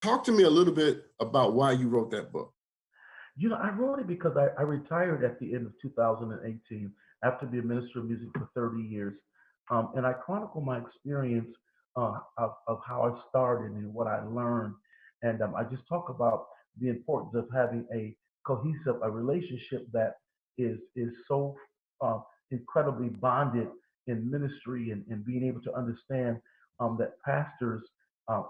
Talk to me a little bit about why you wrote that book. I wrote it because I retired at the end of 2018 after being a minister of music for 30 years. And I chronicle my experience of how I started and what I learned. And I just talk about the importance of having a relationship that is so uh, incredibly bonded in ministry and being able to understand that pastors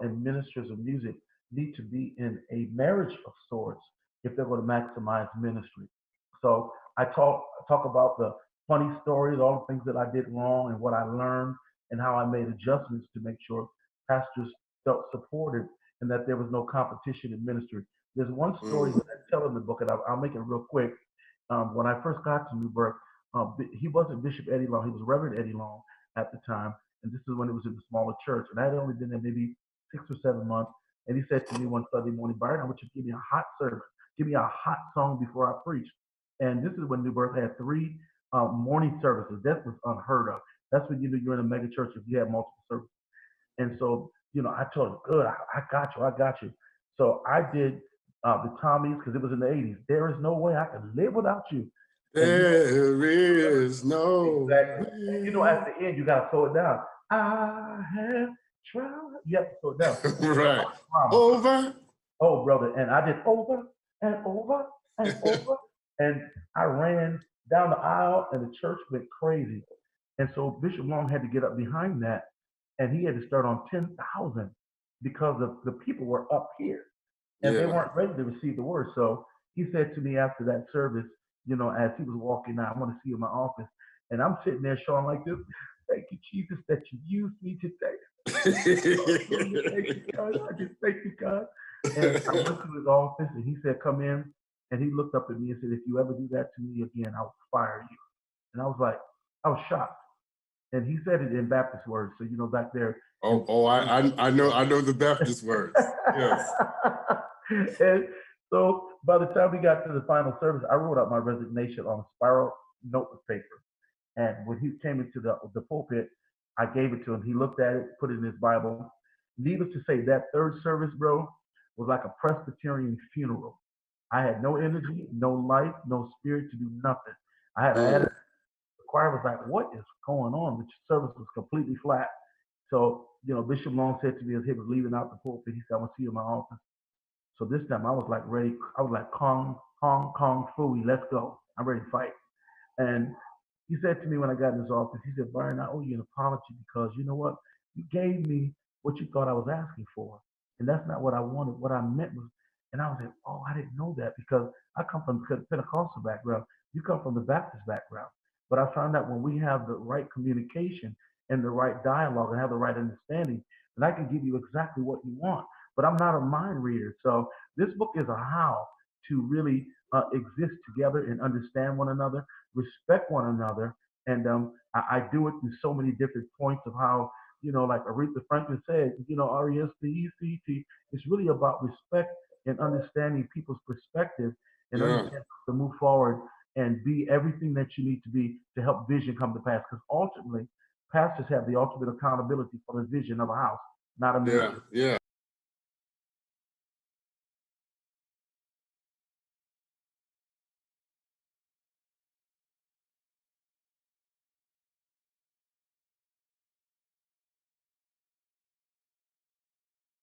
and ministers of music need to be in a marriage of sorts if they're going to maximize ministry. So I talk about the funny stories, all the things that I did wrong and what I learned and how I made adjustments to make sure pastors felt supported and that there was no competition in ministry. There's one story that Mm. I tell in the book, and I'll make it real quick. When I first got to Newburgh, he wasn't Bishop Eddie Long, he was Reverend Eddie Long at the time. And this is when it was in the smaller church. And I had only been there maybe 6 or 7 months. And he said to me one Sunday morning, Byron, I want you to give me a hot service. Give me a hot song before I preach. And this is when Newburgh had three morning services. That was unheard of. That's when you knew you're in a mega church if you had multiple services. And so, I told him, good, I got you, I got you. So I did the Tommies because it was in the 80s. There is no way I can live without you. And There is no exactly. And at way. the end, you got to slow it down. I have tried. You have to slow it down. Right. Drama. Over. Oh, brother. And I did over and over and over. And I ran down the aisle and the church went crazy. And so Bishop Long had to get up behind that and he had to start on 10,000 because the people were up here and they Yeah. weren't ready to receive the word. So he said to me after that service, as he was walking out, I want to see you in my office. And I'm sitting there showing like this. Thank you, Jesus, that you used me today. Hallelujah. Thank you, God. I just thank you, God. And I went to his office and he said, come in. And he looked up at me and said, if you ever do that to me again, I'll fire you. And I was shocked. And he said it in Baptist words. So, back there. I know the Baptist words. Yes. And so by the time we got to the final service, I wrote out my resignation on a spiral notebook paper. And when he came into the pulpit, I gave it to him. He looked at it, put it in his Bible. Needless to say, that third service, bro, was like a Presbyterian funeral. I had no energy, no life, no spirit to do nothing. I had an attitude. Mm. The choir was like, what is going on? The service was completely flat. So, Bishop Long said to me as he was leaving out the pulpit, he said, I want to see you in my office. So this time I was like ready. I was like, Kong Fooey, let's go. I'm ready to fight. And he said to me when I got in his office, he said, Byron, I owe you an apology because you know what? You gave me what you thought I was asking for. And that's not what I wanted. What I meant was, and I was like, oh, I didn't know that because I come from the Pentecostal background. You come from the Baptist background. But I found out when we have the right communication and the right dialogue and have the right understanding, then I can give you exactly what you want. But I'm not a mind reader. So this book is a how to really exist together and understand one another, respect one another. And I do it through so many different points of how, like Aretha Franklin said, RESPECT. It's really about respect and understanding people's perspective and Yeah. understand how to move forward and be everything that you need to be to help vision come to pass. Because ultimately, pastors have the ultimate accountability for the vision of a house, not a Yeah. ministry. Yeah.